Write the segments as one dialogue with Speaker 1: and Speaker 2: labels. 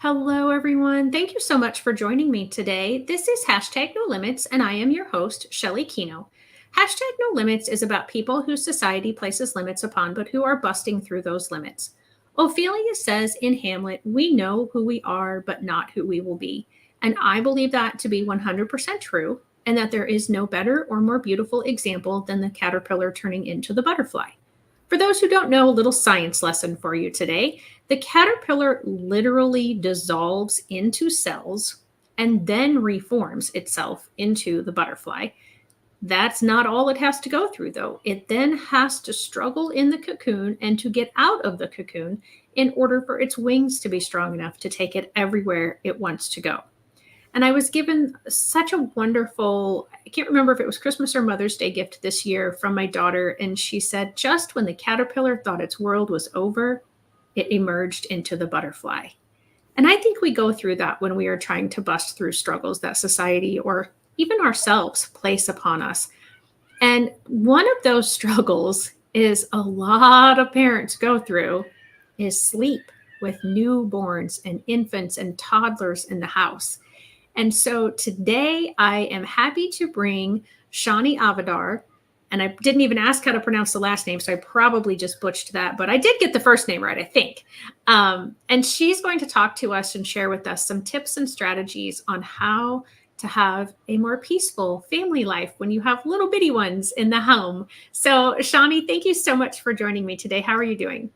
Speaker 1: Hello, everyone. Thank you so much for joining me today. This is hashtag No Limits, and I am your host, Shelly Kino. Hashtag No Limits is about people whose society places limits upon, but who are busting through those limits. Ophelia says in Hamlet, "We know who we are, but not who we will be." And I believe that to be 100% true, and that there is no better or more beautiful example than the caterpillar turning into the butterfly. For those who don't know, a little science lesson for you today. The caterpillar literally dissolves into cells and then reforms itself into the butterfly. That's not all it has to go through, though. It then has to struggle in the cocoon and to get out of the cocoon in order for its wings to be strong enough to take it everywhere it wants to go. And I was given such a wonderful, I can't remember if it was Christmas or Mother's Day gift this year from my daughter. And she said, just when the caterpillar thought its world was over, it emerged into the butterfly. And I think we go through that when we are trying to bust through struggles that society or even ourselves place upon us. And one of those struggles is a lot of parents go through is sleep with newborns and infants and toddlers in the house. And so today I am happy to bring Shani Avidar. And I didn't even ask how to pronounce the last name, so I probably just butchered that, but I did get the first name right, I think. And she's going to talk to us and share with us some tips and strategies on how to have a more peaceful family life when you have little bitty ones in the home. So, Shani, thank you so much for joining me today. How are you doing?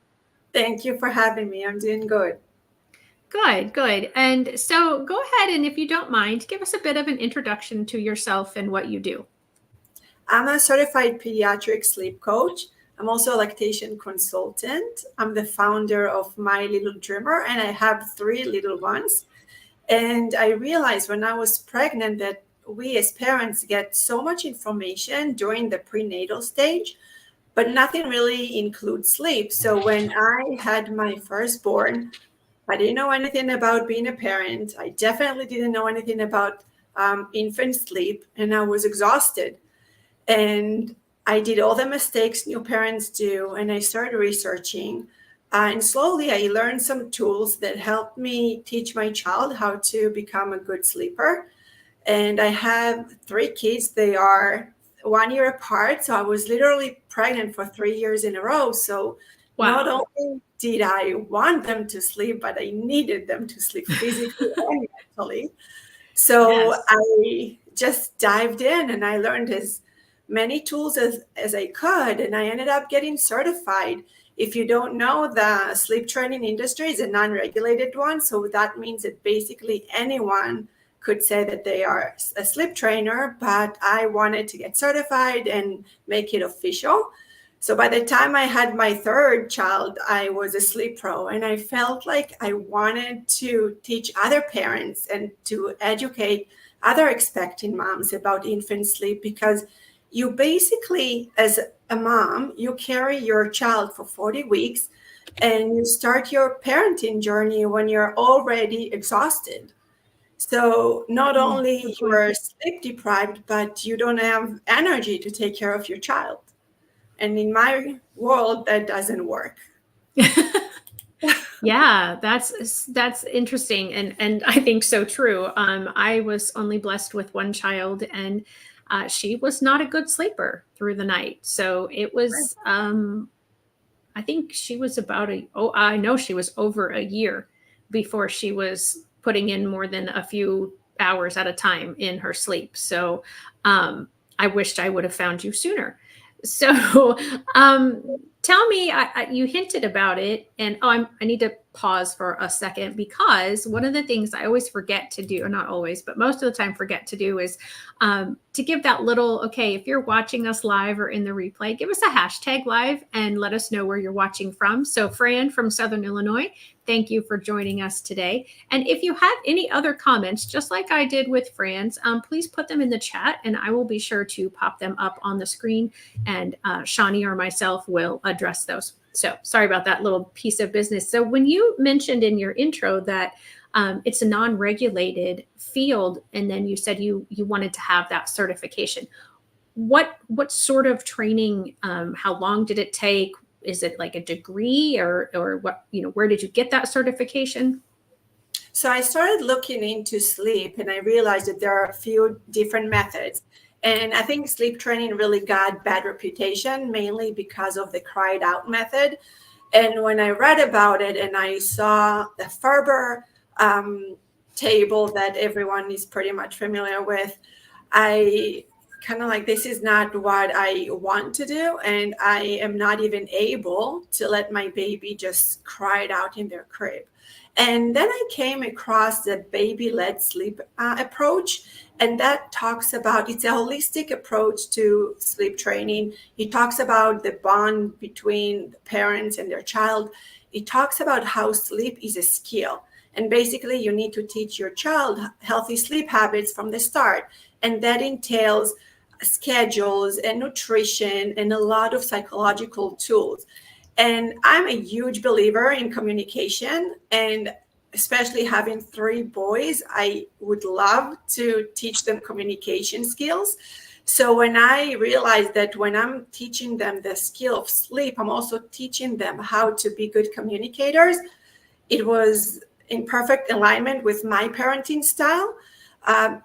Speaker 2: Thank you for having me. I'm doing good.
Speaker 1: Good, good. And so go ahead and if you don't mind, give us a bit of an introduction to yourself and what you do.
Speaker 2: I'm a certified pediatric sleep coach. I'm also a lactation consultant. I'm the founder of My Little Dreamer, and I have 3 little ones. And I realized when I was pregnant that we as parents get so much information during the prenatal stage, but nothing really includes sleep. So when I had my firstborn, I didn't know anything about being a parent. I definitely didn't know anything about infant sleep, and I was exhausted. And I did all the mistakes new parents do, and I started researching. And slowly I learned some tools that helped me teach my child how to become a good sleeper. And I have 3 kids. They are 1 year apart. So I was literally pregnant for 3 years in a row. So not
Speaker 1: Wow.
Speaker 2: only did I want them to sleep, but I needed them to sleep physically and mentally. So
Speaker 1: Yes.
Speaker 2: I just dived in and I learned as many tools as I could. And I ended up getting certified. If you don't know, the sleep training industry is a non-regulated one. So that means that basically anyone could say that they are a sleep trainer, but I wanted to get certified and make it official. So by the time I had my 3rd child, I was a sleep pro, and I felt like I wanted to teach other parents and to educate other expecting moms about infant sleep, because you basically, as a mom, you carry your child for 40 weeks and you start your parenting journey when you're already exhausted. So not only
Speaker 1: Good
Speaker 2: you
Speaker 1: point.
Speaker 2: are sleep deprived, but you don't have energy to take care of your child. And in my world, that doesn't work.
Speaker 1: Yeah, that's interesting and I think so true. I was only blessed with one child, and she was not a good sleeper through the night. So it was, I think she was about I know she was over a year before she was putting in more than a few hours at a time in her sleep. So I wished I would have found you sooner. So tell me, you hinted about it, and I need to pause for a second because one of the things I always forget to do, or not always, but most of the time forget to do, is to give that little, okay, if you're watching us live or in the replay, give us a hashtag live and let us know where you're watching from. So, Fran from Southern Illinois, thank you for joining us today. And if you have any other comments, just like I did with Fran's, please put them in the chat and I will be sure to pop them up on the screen, and Shani or myself will address those. So sorry about that little piece of business. So when you mentioned in your intro that it's a non-regulated field, and then you said you wanted to have that certification. What sort of training? How long did it take? Is it like a degree, or what? Where did you get that certification?
Speaker 2: So I started looking into sleep, and I realized that there are a few different methods. And I think sleep training really got bad reputation, mainly because of the cried out method. And when I read about it and I saw the Ferber table that everyone is pretty much familiar with, I kind of like, this is not what I want to do. And I am not even able to let my baby just cry it out in their crib. And then I came across the baby-led sleep approach. And that talks about, it's a holistic approach to sleep training. It talks about the bond between the parents and their child. It talks about how sleep is a skill. And basically, you need to teach your child healthy sleep habits from the start. And that entails schedules and nutrition and a lot of psychological tools. And I'm a huge believer in communication, and especially having 3 boys, I would love to teach them communication skills. So when I realized that when I'm teaching them the skill of sleep, I'm also teaching them how to be good communicators, it was in perfect alignment with my parenting style.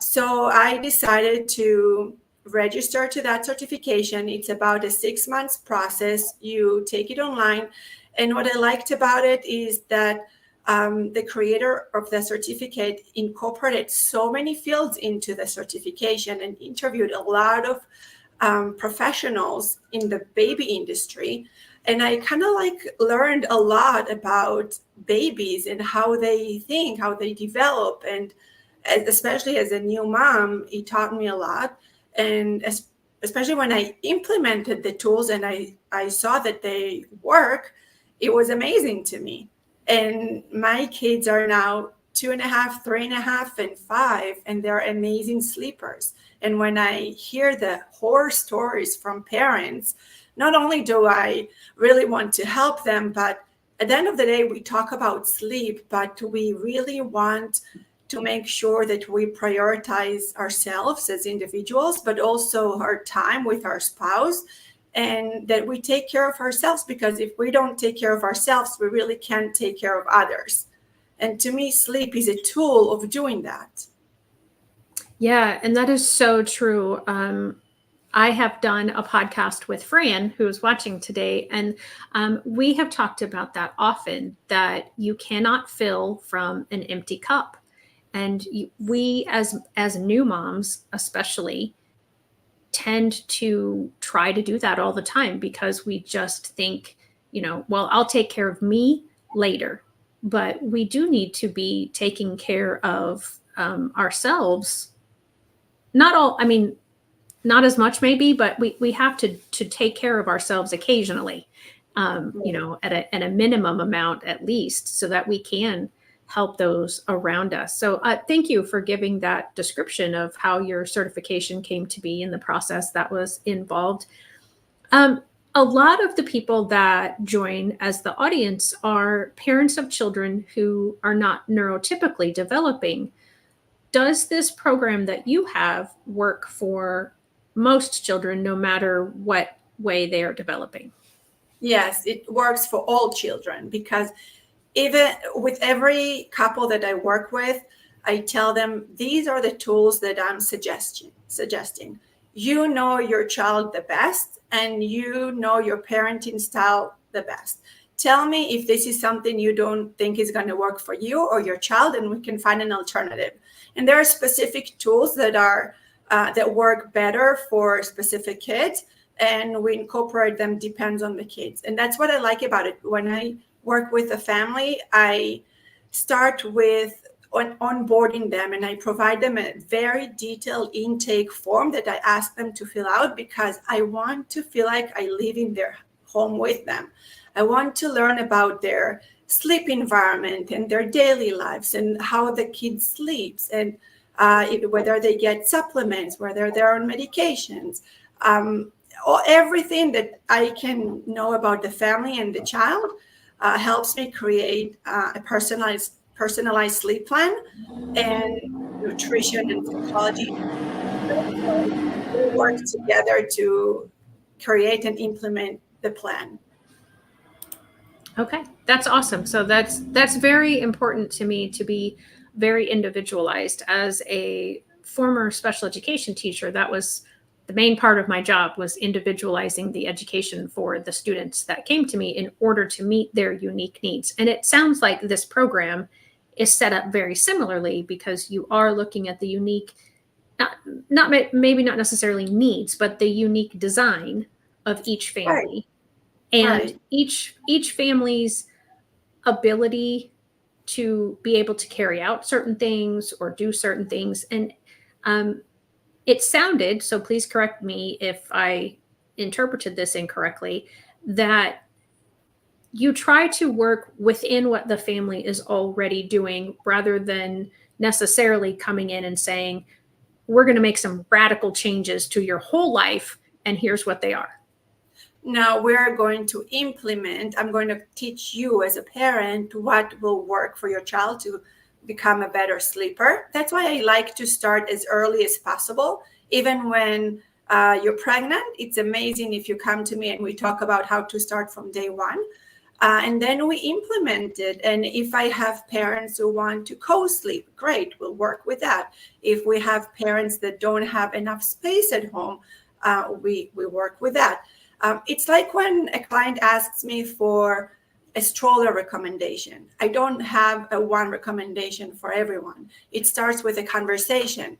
Speaker 2: So I decided to register to that certification. It's about a 6 months process. You take it online. And what I liked about it is that the creator of the certificate incorporated so many fields into the certification and interviewed a lot of professionals in the baby industry. And I kind of like learned a lot about babies and how they think, how they develop. And especially as a new mom, it taught me a lot. And especially when I implemented the tools and I saw that they work, it was amazing to me. And my kids are now 2.5, 3.5, and 5, and they're amazing sleepers. And when I hear the horror stories from parents, not only do I really want to help them, but at the end of the day, we talk about sleep, but we really want to make sure that we prioritize ourselves as individuals, but also our time with our spouse, and that we take care of ourselves, because if we don't take care of ourselves, we really can't take care of others. And to me, sleep is a tool of doing that.
Speaker 1: Yeah, and that is so true. I have done a podcast with Fran, who is watching today, and we have talked about that often, that you cannot fill from an empty cup. And we, as new moms especially, tend to try to do that all the time, because we just think, well, I'll take care of me later. But we do need to be taking care of ourselves. Not as much maybe, but we have to take care of ourselves occasionally, at a minimum amount at least, so that we can help those around us. So thank you for giving that description of how your certification came to be and the process that was involved. A lot of the people that join as the audience are parents of children who are not neurotypically developing. Does this program that you have work for most children, no matter what way they are developing?
Speaker 2: Yes, it works for all children, because even with every couple that I work with, I tell them these are the tools that I'm suggesting. You know your child the best, and you know your parenting style the best. Tell me if this is something you don't think is going to work for you or your child, and we can find an alternative. And there are specific tools that are that work better for specific kids, and we incorporate them, depends on the kids. And that's what I like about it. When I work with a family, I start with onboarding them, and I provide them a very detailed intake form that I ask them to fill out, because I want to feel like I live in their home with them. I want to learn about their sleep environment and their daily lives and how the kid sleeps, and whether they get supplements, whether they're on medications, everything that I can know about the family and the child helps me create a personalized sleep plan and nutrition and psychology. So we work together to create and implement the plan.
Speaker 1: Okay, that's awesome. So that's very important to me, to be very individualized. As a former special education teacher, that was the main part of my job, was individualizing the education for the students that came to me in order to meet their unique needs. And it sounds like this program is set up very similarly, because you are looking at the unique, not maybe not necessarily needs, but the unique design of each
Speaker 2: Right,
Speaker 1: family, and
Speaker 2: right.
Speaker 1: each family's ability to be able to carry out certain things or do certain things. And um, it sounded, so please correct me if I interpreted this incorrectly, that you try to work within what the family is already doing, rather than necessarily coming in and saying, we're going to make some radical changes to your whole life, and here's what they are.
Speaker 2: Now we're going to implement, I'm going to teach you as a parent what will work for your child to become a better sleeper. That's why I like to start as early as possible. Even when you're pregnant, it's amazing if you come to me and we talk about how to start from day one. And then we implement it. And if I have parents who want to co-sleep, great, we'll work with that. If we have parents that don't have enough space at home, we work with that. It's like when a client asks me for a stroller recommendation. I don't have a one recommendation for everyone. It starts with a conversation.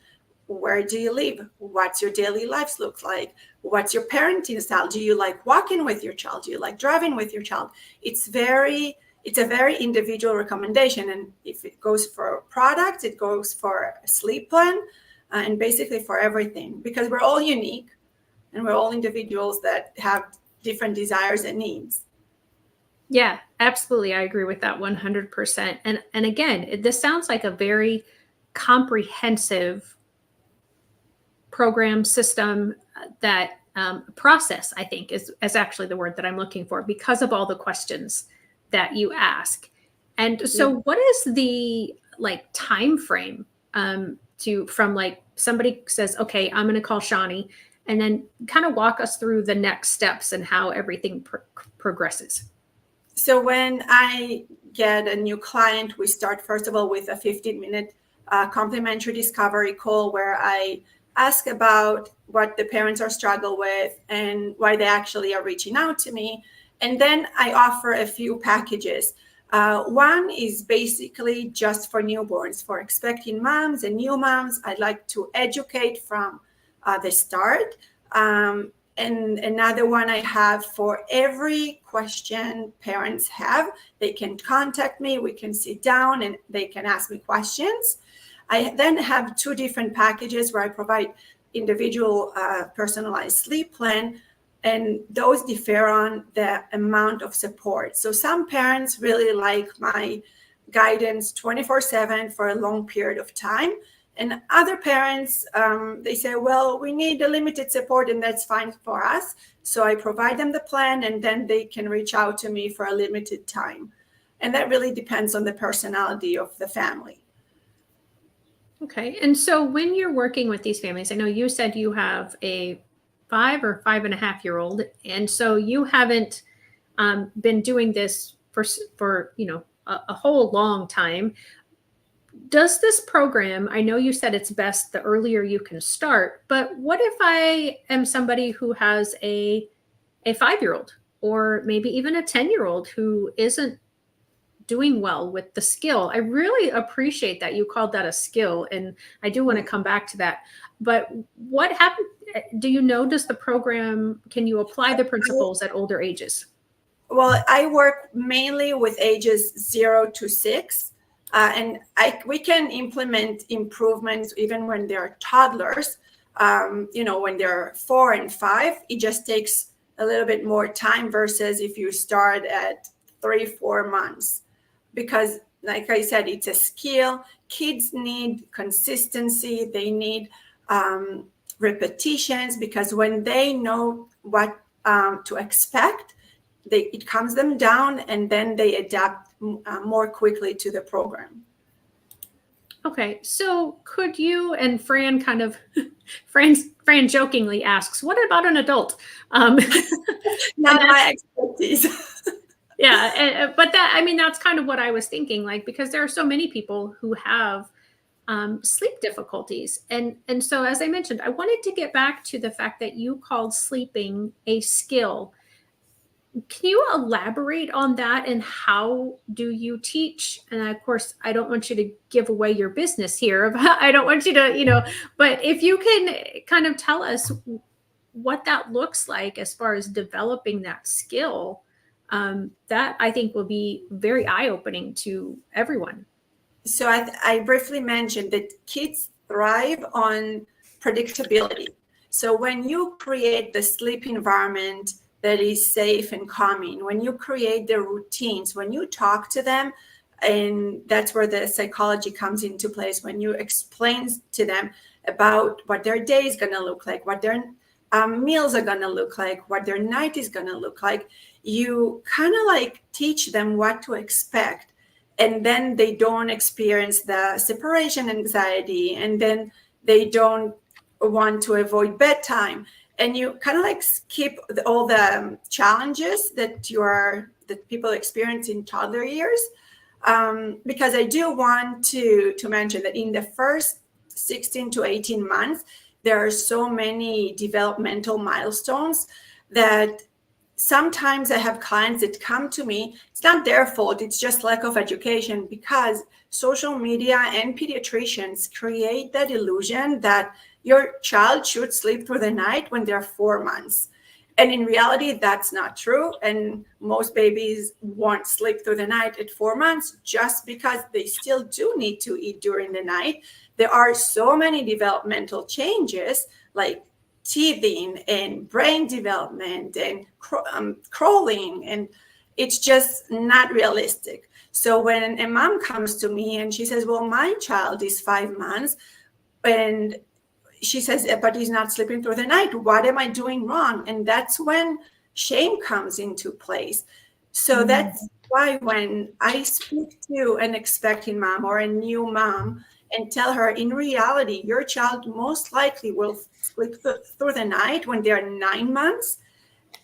Speaker 2: Where do you live? What's your daily life look like? What's your parenting style? Do you like walking with your child? Do you like driving with your child? It's a very individual recommendation. And if it goes for products, it goes for a sleep plan, and basically for everything, because we're all unique. And we're all individuals that have different desires and needs.
Speaker 1: Yeah, absolutely. I agree with that 100%. And again, this sounds like a very comprehensive program system, that process, I think, is actually the word that I'm looking for, because of all the questions that you ask. And so what is the time frame from somebody says, okay, I'm going to call Shani, and then kind of walk us through the next steps and how everything progresses?
Speaker 2: So when I get a new client, we start first of all with a 15-minute complimentary discovery call, where I ask about what the parents are struggling with and why they actually are reaching out to me. And then I offer a few packages. One is basically just for newborns, for expecting moms and new moms. I'd like to educate from the start. And another one I have for every question parents have. They can contact me, we can sit down and they can ask me questions. I then have two different packages where I provide individual personalized sleep plan, and those differ on the amount of support. So some parents really like my guidance 24/7 for a long period of time. And other parents, they say, well, we need a limited support, and that's fine for us. So I provide them the plan, and then they can reach out to me for a limited time. And that really depends on the personality of the family.
Speaker 1: Okay. And so when you're working with these families, I know you said you have a 5 or 5.5-year-old, and so you haven't been doing this for a whole long time. Does this program, I know you said it's best the earlier you can start, but what if I am somebody who has a 5-year-old, or maybe even a 10-year-old who isn't doing well with the skill? I really appreciate that you called that a skill, and I do want to come back to that. But what happened? Do you know, does the program, can you apply the principles at older ages?
Speaker 2: Well, I work mainly with ages 0 to 6. And we can implement improvements even when they're toddlers. When they're 4 and 5, it just takes a little bit more time versus if you start at 3-4 months. Because, like I said, it's a skill. Kids need consistency. They need repetitions, because when they know what to expect, it calms them down, and then they adapt more quickly to the program.
Speaker 1: Okay, so could you, and Fran Fran jokingly asks, what about an adult?
Speaker 2: Not my expertise.
Speaker 1: Yeah. But that's kind of what I was thinking, like, because there are so many people who have sleep difficulties. And so, as I mentioned, I wanted to get back to the fact that you called sleeping a skill. Can you elaborate on that, and how do you teach? And of course, I don't want you to give away your business here. I don't want you to, but if you can kind of tell us what that looks like as far as developing that skill, that I think will be very eye-opening to everyone.
Speaker 2: So I briefly mentioned that kids thrive on predictability. So when you create the sleep environment that is safe and calming, when you create the routines, when you talk to them, and that's where the psychology comes into place, when you explain to them about what their day is going to look like, what their meals are going to look like, what their night is going to look like, you kind of like teach them what to expect. And then they don't experience the separation anxiety, and then they don't want to avoid bedtime. And you kind of like skip all the challenges that people experience in toddler years. Because I do want to mention that in the first 16 to 18 months, there are so many developmental milestones that sometimes I have clients that come to me. It's not their fault. It's just lack of education, because social media and pediatricians create that illusion that your child should sleep through the night when they're 4 months. And in reality, that's not true. And most babies won't sleep through the night at 4 months just because they still do need to eat during the night. There are so many developmental changes, like teething and brain development and crawling, and it's just not realistic. So when a mom comes to me and she says, well, my child is 5 months, and she says, but he's not sleeping through the night, what am I doing wrong? And that's when shame comes into place. So that's why when I speak to an expecting mom or a new mom and tell her, in reality, your child most likely will sleep through the night when they're 9 months.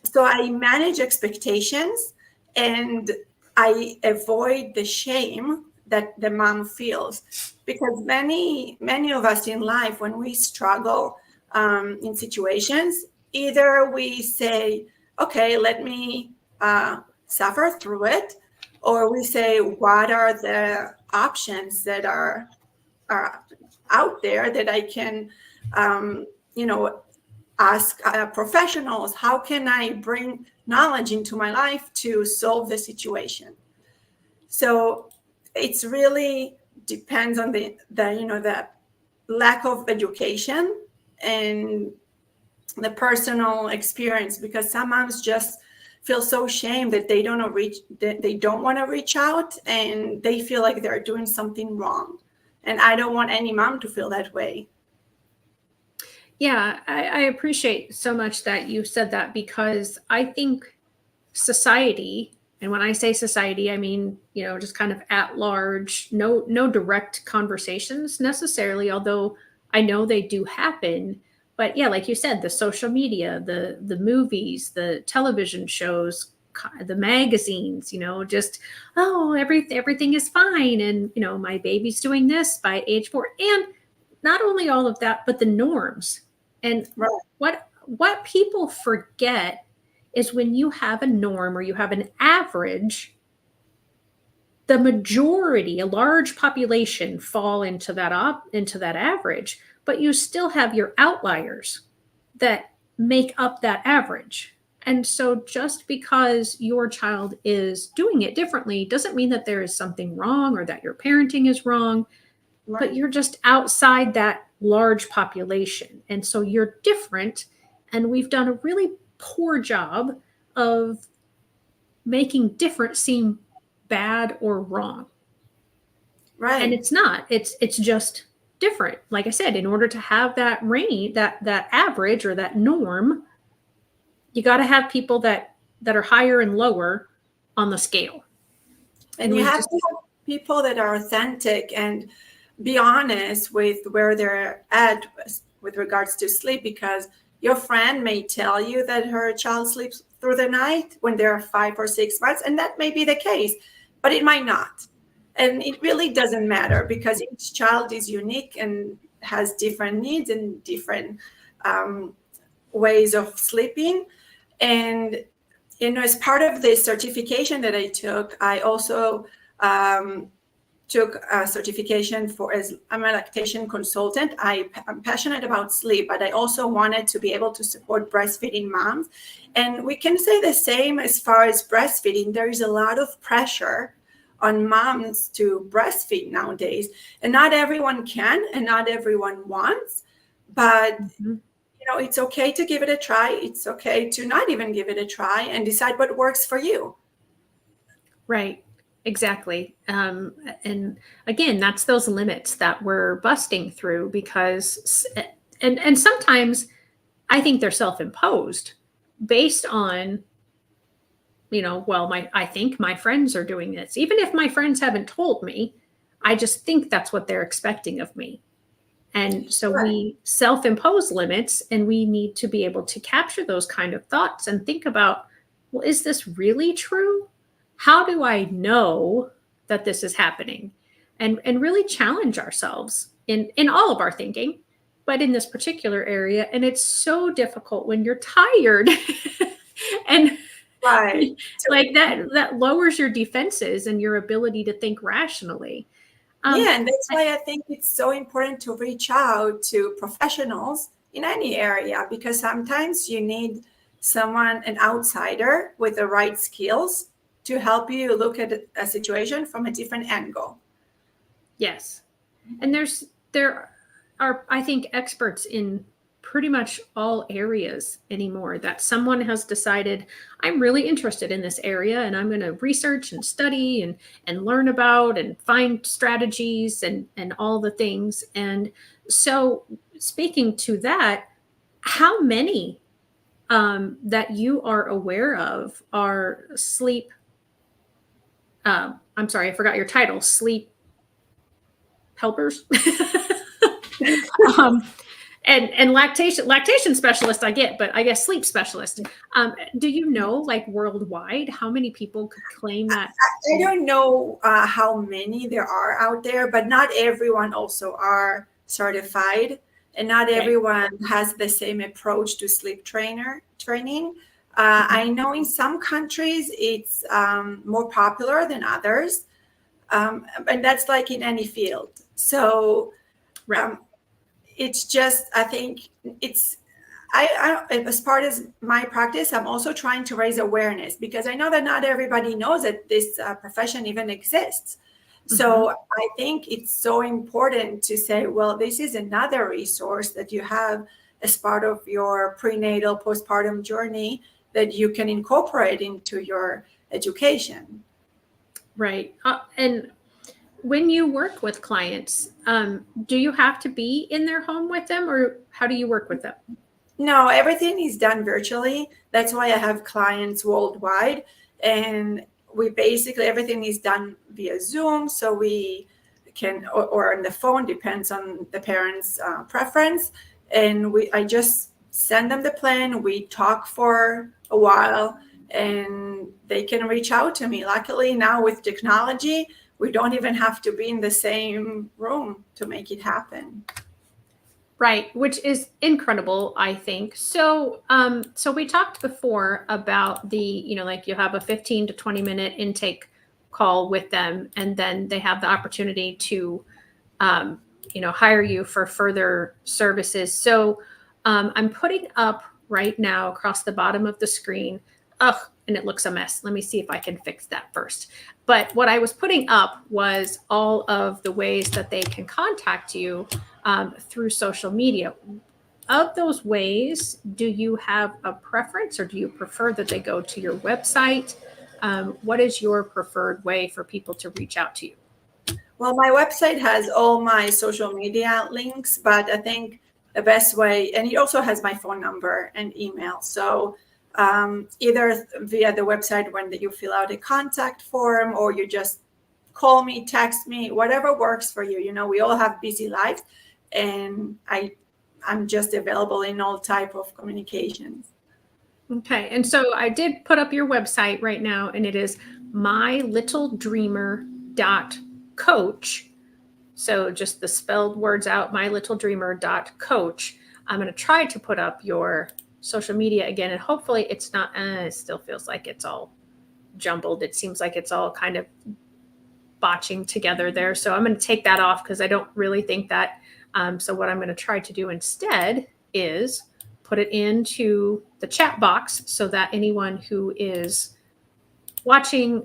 Speaker 2: So I manage expectations and I avoid the shame that the mom feels, because many of us in life, when we struggle in situations, either we say, okay, let me suffer through it, or we say, what are the options that are out there that I can ask professionals? How can I bring knowledge into my life to solve the situation? So it's really depends on the lack of education and the personal experience, because some moms just feel so ashamed that they don't want to reach out, and they feel like they're doing something wrong. And I don't want any mom to feel that way.
Speaker 1: Yeah, I appreciate so much that you said that, because I think society, and when I say society, I mean, just kind of at large, no direct conversations necessarily, although I know they do happen. But yeah, like you said, the social media, the movies, the television shows, the magazines, just, oh, everything is fine. And, my baby's doing this by age 4. And not only all of that, but the norms. And
Speaker 2: right.
Speaker 1: what people forget is, when you have a norm or you have an average, the majority, a large population, fall into that average, but you still have your outliers that make up that average. And so just because your child is doing it differently doesn't mean that there is something wrong or that your parenting is wrong,
Speaker 2: Right.
Speaker 1: but you're just outside that large population. And so you're different. And we've done a really poor job of making different seem bad or wrong.
Speaker 2: Right.
Speaker 1: And it's not. It's just different. Like I said, in order to have that range, that average or that norm, you got to have people that are higher and lower on the scale.
Speaker 2: And you have to have people that are authentic and be honest with where they're at with regards to sleep, because your friend may tell you that her child sleeps through the night when they're 5 or 6 months, and that may be the case, but it might not. And it really doesn't matter because each child is unique and has different needs and different ways of sleeping. And, as part of the certification that I took, I also took a certification as I'm a lactation consultant. I'm passionate about sleep, but I also wanted to be able to support breastfeeding moms. And we can say the same as far as breastfeeding. There is a lot of pressure on moms to breastfeed nowadays, and not everyone can and not everyone wants, but it's okay to give it a try. It's okay to not even give it a try and decide what works for you.
Speaker 1: Right. Exactly. And again, that's those limits that we're busting through because, and sometimes I think they're self-imposed based on, I think my friends are doing this. Even if my friends haven't told me, I just think that's what they're expecting of me. And so we self-impose limits, and we need to be able to capture those kind of thoughts and think about, well, is this really true? How do I know that this is happening? And really challenge ourselves in all of our thinking, but in this particular area. And it's so difficult when you're tired and like that lowers your defenses and your ability to think rationally.
Speaker 2: And that's why I think it's so important to reach out to professionals in any area, because sometimes you need someone, an outsider with the right skills to help you look at a situation from a different angle.
Speaker 1: Yes. And there are, I think, experts in pretty much all areas anymore that someone has decided, I'm really interested in this area and I'm going to research and study and learn about and find strategies and all the things. And so speaking to that, how many that you are aware of are sleep, I'm sorry, I forgot your title, sleep helpers? And lactation specialist I get, but I guess sleep specialist. Do you know, like worldwide, how many people could claim that?
Speaker 2: I don't know how many there are out there, but not everyone also are certified, and not everyone has the same approach to sleep training. I know in some countries it's more popular than others, and that's like in any field. So it's just, I think it's, I as part of my practice, I'm also trying to raise awareness because I know that not everybody knows that this profession even exists. So I think it's so important to say, well, this is another resource that you have as part of your prenatal postpartum journey that you can incorporate into your education.
Speaker 1: Right. And when you work with clients, do you have to be in their home with them, or how do you work with them?
Speaker 2: No, everything is done virtually. That's why I have clients worldwide. And we basically, everything is done via Zoom. So we can, or on the phone, depends on the parent's preference. And I just send them the plan. We talk for a while and they can reach out to me. Luckily now with technology, we don't even have to be in the same room to make it happen.
Speaker 1: Right, which is incredible, I think. So, so we talked before about the, like you have a 15 to 20 minute intake call with them, and then they have the opportunity to, hire you for further services. So, I'm putting up right now across the bottom of the screen. And it looks a mess. Let me see if I can fix that first. But what I was putting up was all of the ways that they can contact you through social media. Of those ways, do you have a preference, or do you prefer that they go to your website? What is your preferred way for people to reach out to you?
Speaker 2: Well, my website has all my social media links, but I think the best way, and it also has my phone number and email. So either via the website when you fill out a contact form, or you just call me, text me, whatever works for you. We all have busy lives, and I'm just available in all type of communications.
Speaker 1: Okay. And so I did put up your website right now, and it is mylittledreamer.coach. So just the spelled words out, mylittledreamer.coach. I'm going to try to put up your social media again, and hopefully it's not, it still feels like it's all jumbled. It seems like it's all kind of botching together there. So I'm going to take that off because I don't really think that. So what I'm going to try to do instead is put it into the chat box so that anyone who is watching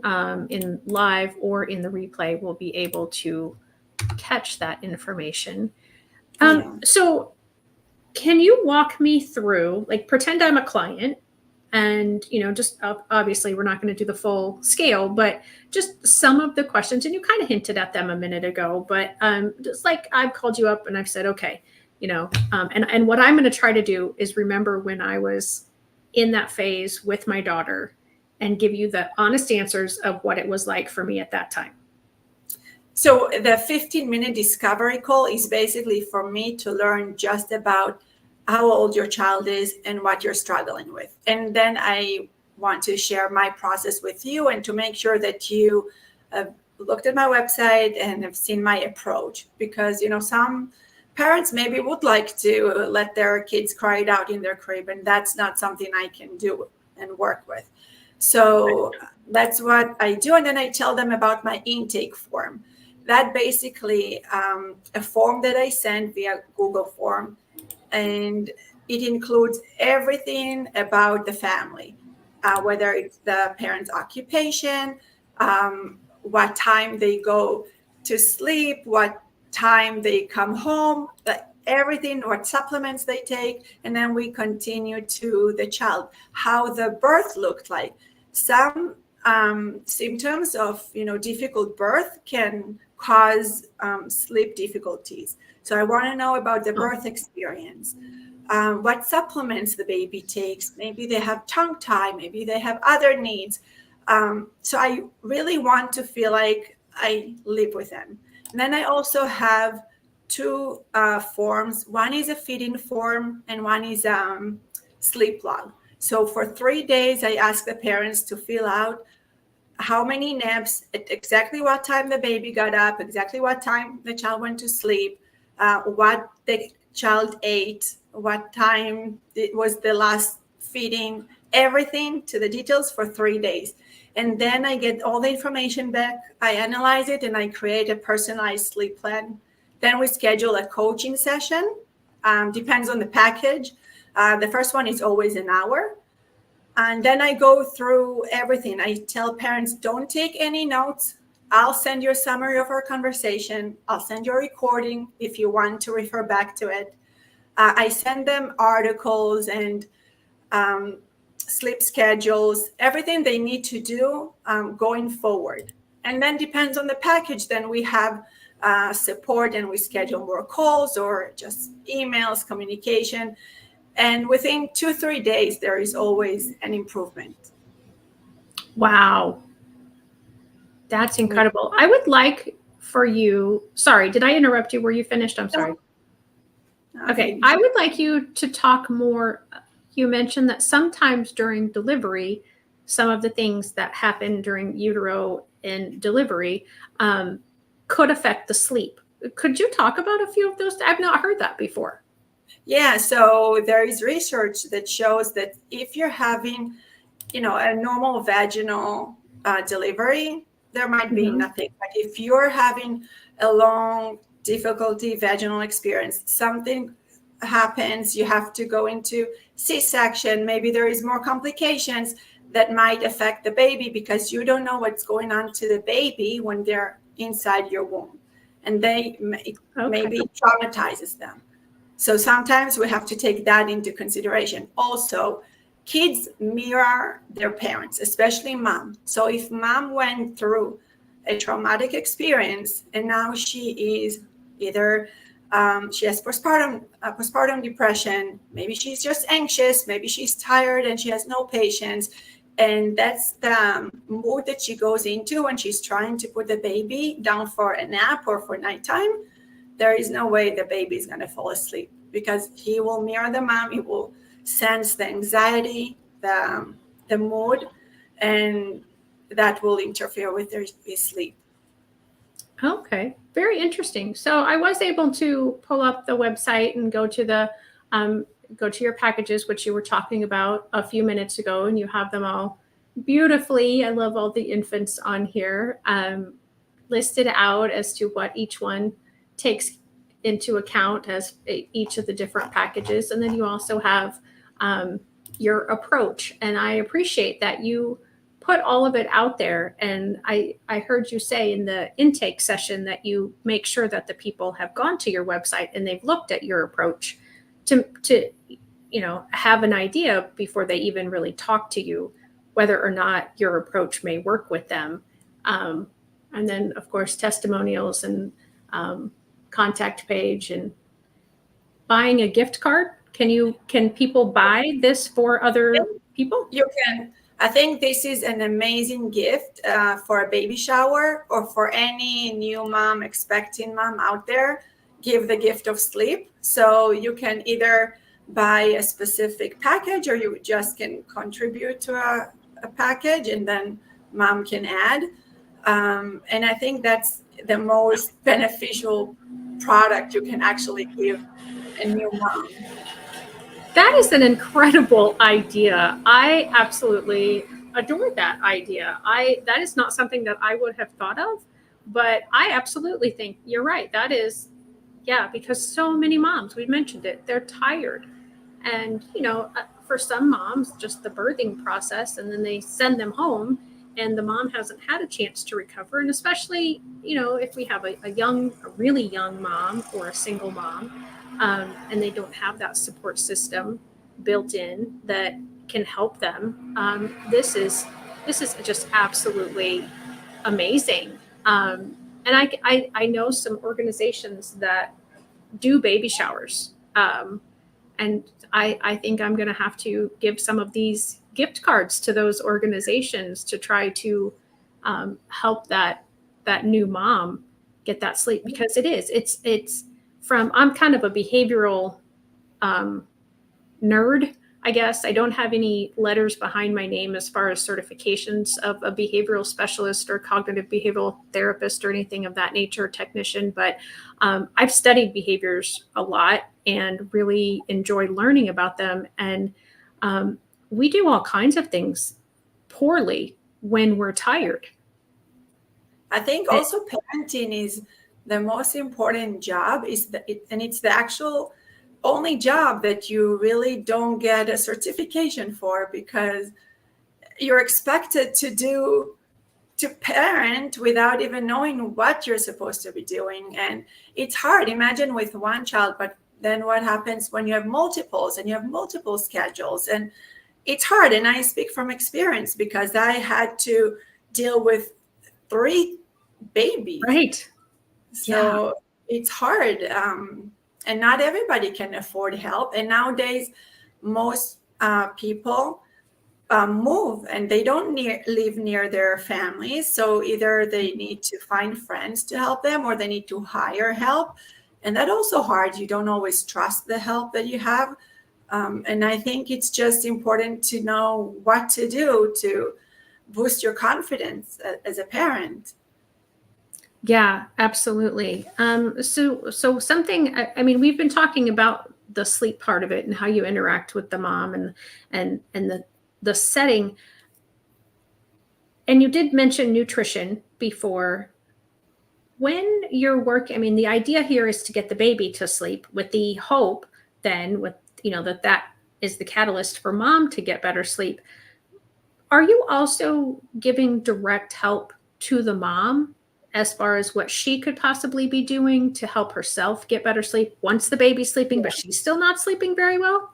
Speaker 1: in live or in the replay will be able to catch that information. So can you walk me through, like, pretend I'm a client, and just obviously we're not going to do the full scale, but just some of the questions, and you kind of hinted at them a minute ago, but just like I've called you up and I've said, okay, and what I'm going to try to do is remember when I was in that phase with my daughter and give you the honest answers of what it was like for me at that time.
Speaker 2: So the 15-minute discovery call is basically for me to learn just about how old your child is and what you're struggling with. And then I want to share my process with you and to make sure that you have looked at my website and have seen my approach. Because, some parents maybe would like to let their kids cry it out in their crib, and that's not something I can do and work with. So that's what I do. And then I tell them about my intake form. That basically a form that I send via Google form, and it includes everything about the family, whether it's the parent's occupation, what time they go to sleep, what time they come home, everything, what supplements they take, and then we continue to the child, how the birth looked like. Some symptoms of difficult birth can cause sleep difficulties. So I want to know about the birth experience, what supplements the baby takes. Maybe they have tongue tie, maybe they have other needs. So I really want to feel like I live with them. And then I also have two forms. One is a feeding form and one is sleep log. So for 3 days, I ask the parents to fill out how many naps, at exactly what time the baby got up, exactly what time the child went to sleep, what the child ate, what time it was the last feeding, everything to the details for 3 days. And then I get all the information back, I analyze it, and I create a personalized sleep plan. Then we schedule a coaching session, depends on the package. The first one is always an hour. And then I go through everything. I tell parents, don't take any notes. I'll send you a summary of our conversation. I'll send you a recording if you want to refer back to it. I send them articles and sleep schedules, everything they need to do going forward. And then depends on the package. Then we have support and we schedule more calls or just emails, communication. And within 2-3 days, there is always an improvement.
Speaker 1: Wow. That's incredible. I would like for you, sorry, did I interrupt you? Were you finished? I'm sorry.
Speaker 2: No.
Speaker 1: Okay. I would like you to talk more. You mentioned that sometimes during delivery, some of the things that happen during utero and delivery could affect the sleep. Could you talk about a few of those? I've not heard that before.
Speaker 2: Yeah, so there is research that shows that if you're having, a normal vaginal delivery, there might be nothing. But if you're having a long, difficulty vaginal experience, something happens, you have to go into C-section, maybe there is more complications that might affect the baby because you don't know what's going on to the baby when they're inside your womb. And maybe traumatizes them. So sometimes we have to take that into consideration. Also, kids mirror their parents, especially mom. So if mom went through a traumatic experience and now she is either she has postpartum depression, maybe she's just anxious, maybe she's tired and she has no patience, and that's the mood that she goes into when she's trying to put the baby down for a nap or for nighttime, there is no way the baby is going to fall asleep because he will mirror the mom. He will sense the anxiety the mood, and that will interfere with their sleep.
Speaker 1: Okay, very interesting. So I was able to pull up the website and go to your packages, which you were talking about a few minutes ago, and you have them all beautifully. I love all the infants on here, listed out as to what each one takes into account as each of the different packages. And then you also have your approach. And I appreciate that you put all of it out there. And I heard you say in the intake session that you make sure that the people have gone to your website and they've looked at your approach to have an idea before they even really talk to you, whether or not your approach may work with them. And then, of course, testimonials and contact page and buying a gift card. Can people buy this for other people?
Speaker 2: You can. I think this is an amazing gift for a baby shower or for any new mom, expecting mom out there. Give the gift of sleep. So you can either buy a specific package, or you just can contribute to a package, and then mom can add. And I think that's the most beneficial product you can actually give a new mom.
Speaker 1: That is an incredible idea. I absolutely adore that idea. That is not something that I would have thought of, but I absolutely think you're right. That is, because so many moms, we mentioned it, they're tired. And, for some moms, just the birthing process, and then they send them home and the mom hasn't had a chance to recover. And especially, if we have a really young mom or a single mom, and they don't have that support system built in that can help them, this is just absolutely amazing. And I know some organizations that do baby showers, and I think I'm going to have to give some of these gift cards to those organizations to try to help that new mom get that sleep, because it's from, I'm kind of a behavioral nerd, I guess. I don't have any letters behind my name as far as certifications of a behavioral specialist or cognitive behavioral therapist or anything of that nature, technician, but I've studied behaviors a lot and really enjoy learning about them. And we do all kinds of things poorly when we're tired.
Speaker 2: I think also parenting is the most important job, and it's the actual only job that you really don't get a certification for, because you're expected to parent without even knowing what you're supposed to be doing. And it's hard. Imagine with one child, but then what happens when you have multiples and you have multiple schedules? And it's hard. And I speak from experience because I had to deal with 3 babies.
Speaker 1: Right.
Speaker 2: So it's hard. And not everybody can afford help. And nowadays, most people move and they don't live near their families. So either they need to find friends to help them, or they need to hire help. And that's also hard. You don't always trust the help that you have. And I think it's just important to know what to do to boost your confidence as a parent.
Speaker 1: Yeah, absolutely. So something, I mean, we've been talking about the sleep part of it and how you interact with the mom and the setting. And you did mention nutrition before. When you're working, I mean, the idea here is to get the baby to sleep with the hope then with, that is the catalyst for mom to get better sleep. Are you also giving direct help to the mom as far as what she could possibly be doing to help herself get better sleep once the baby's sleeping, but she's still not sleeping very well?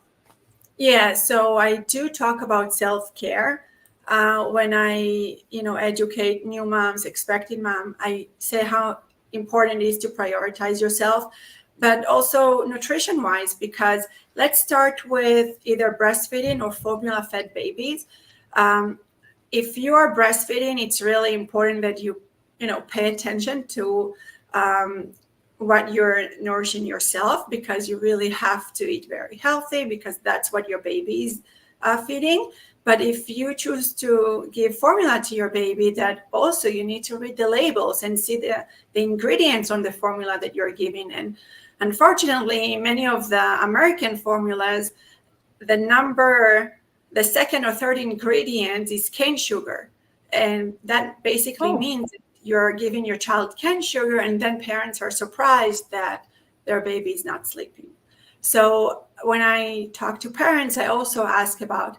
Speaker 2: Yeah, so I do talk about self-care. When I, educate new moms, expecting mom, I say how important it is to prioritize yourself, but also nutrition-wise, because let's start with either breastfeeding or formula-fed babies. If you are breastfeeding, it's really important that you pay attention to what you're nourishing yourself, because you really have to eat very healthy, because that's what your baby is feeding. But if you choose to give formula to your baby, that also you need to read the labels and see the ingredients on the formula that you're giving. And unfortunately, many of the American formulas, the second or third ingredient is cane sugar. And that basically means you're giving your child cane sugar, and then parents are surprised that their baby is not sleeping. So when I talk to parents, I also ask about,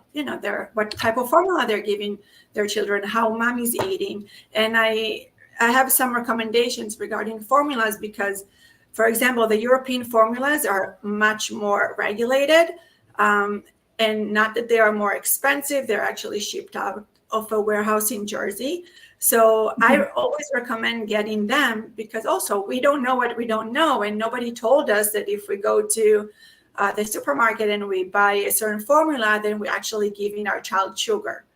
Speaker 2: what type of formula they're giving their children, how mom is eating. And I have some recommendations regarding formulas because, for example, the European formulas are much more regulated. And not that they are more expensive, they're actually shipped out of a warehouse in Jersey. So I always recommend getting them because also we don't know what we don't know. And nobody told us that if we go to the supermarket and we buy a certain formula, then we're actually giving our child sugar.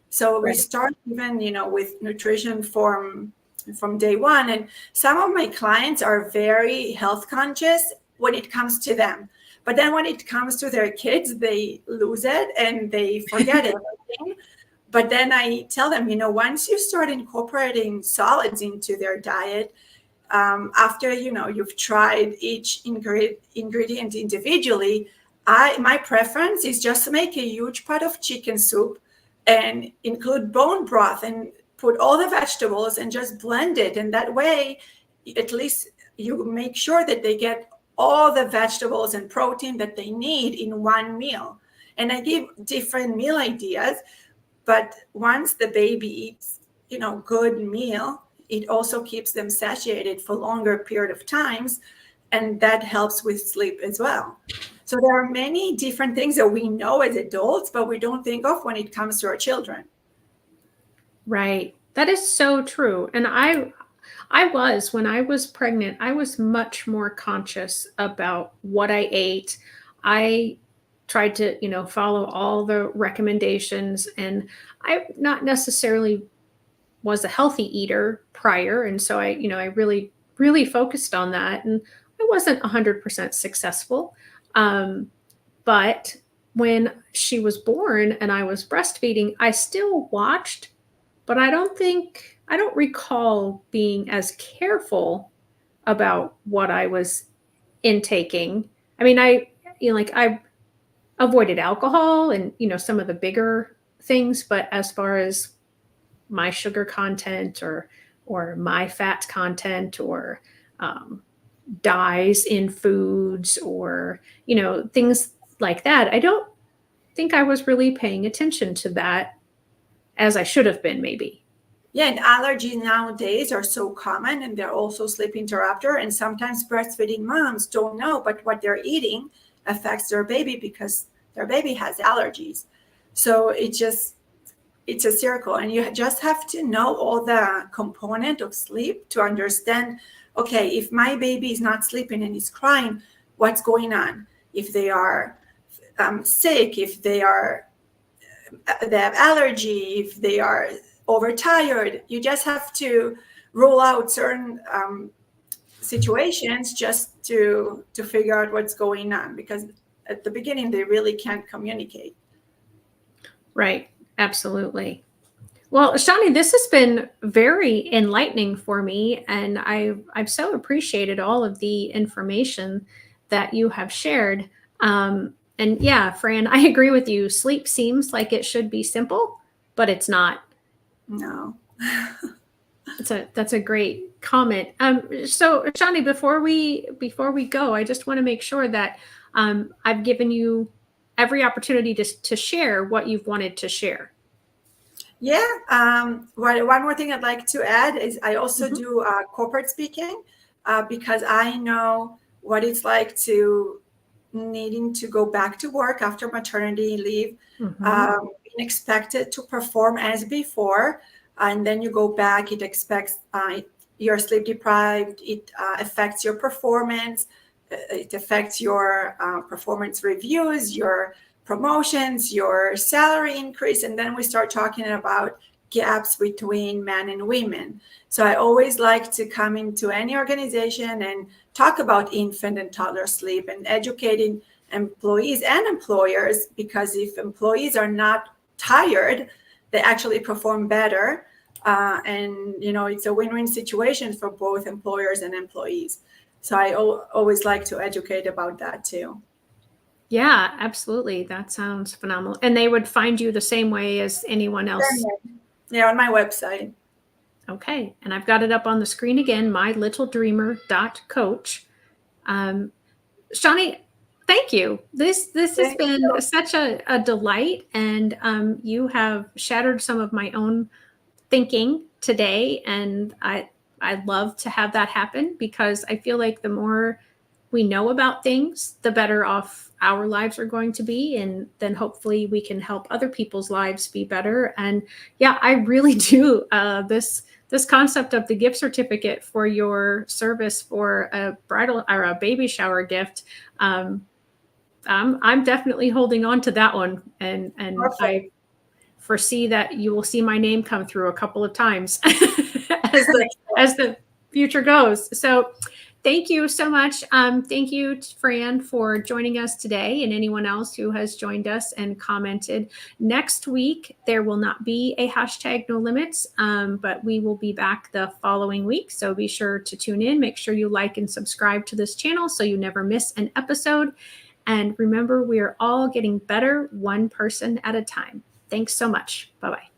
Speaker 2: So we start even, with nutrition from day one. And some of my clients are very health conscious when it comes to them. But then when it comes to their kids, they lose it and they forget everything. But then I tell them, once you start incorporating solids into their diet, after, you've tried each ingredient individually, my preference is just to make a huge pot of chicken soup and include bone broth and put all the vegetables and just blend it. And that way, at least you make sure that they get all the vegetables and protein that they need in one meal. And I give different meal ideas. But once the baby eats, good meal, it also keeps them satiated for longer period of times. And that helps with sleep as well. So there are many different things that we know as adults, but we don't think of when it comes to our children.
Speaker 1: Right. That is so true. And when I was pregnant, I was much more conscious about what I ate. I tried to, follow all the recommendations, and I not necessarily was a healthy eater prior. And so I really, really focused on that, and I wasn't 100% successful. But when she was born and I was breastfeeding, I still watched, but I don't recall being as careful about what I was intaking. I mean, I avoided alcohol and, some of the bigger things, but as far as my sugar content or my fat content or dyes in foods or, things like that, I don't think I was really paying attention to that as I should have been, maybe.
Speaker 2: Yeah, and allergies nowadays are so common, and they're also sleep interrupter. And sometimes breastfeeding moms don't know, but what they're eating affects their baby because their baby has allergies. So it's a circle, and you just have to know all the component of sleep to understand, okay, if my baby is not sleeping and is crying, what's going on? If they are sick, if they have allergy, if they are overtired, you just have to rule out certain situations just to figure out what's going on, because at the beginning they really can't communicate.
Speaker 1: Right. Absolutely. Well, Shani, this has been very enlightening for me, and I've so appreciated all of the information that you have shared. And yeah, Fran, I agree with you. Sleep seems like it should be simple, but it's not.
Speaker 2: No.
Speaker 1: That's a great comment. So Shani, before we go, I just want to make sure that I've given you every opportunity to share what you've wanted to share.
Speaker 2: Yeah. One more thing I'd like to add is I also do corporate speaking because I know what it's like to needing to go back to work after maternity leave, being expected to perform as before, and then you go back, it expects you're sleep deprived, it affects your performance, it affects your performance reviews, your promotions, your salary increase, and then we start talking about gaps between men and women. So I always like to come into any organization and talk about infant and toddler sleep and educating employees and employers, because if employees are not tired, they actually perform better. And, it's a win-win situation for both employers and employees. So I always like to educate about that too.
Speaker 1: Yeah, absolutely. That sounds phenomenal. And they would find you the same way as anyone else.
Speaker 2: Yeah, on my website.
Speaker 1: Okay. And I've got it up on the screen again, mylittledreamer.coach. Shani, thank you. This has been such a delight, and you have shattered some of my own thinking today, and I love to have that happen, because I feel like the more we know about things, the better off our lives are going to be, and then hopefully we can help other people's lives be better. And yeah, I really do. This concept of the gift certificate for your service for a bridal or a baby shower gift, I'm definitely holding on to that one, and I foresee that you will see my name come through a couple of times as the future goes. So thank you so much. Thank you, Fran, for joining us today, and anyone else who has joined us and commented. Next week, there will not be a hashtag no limits, but we will be back the following week. So be sure to tune in. Make sure you like and subscribe to this channel so you never miss an episode. And remember, we are all getting better one person at a time. Thanks so much. Bye-bye.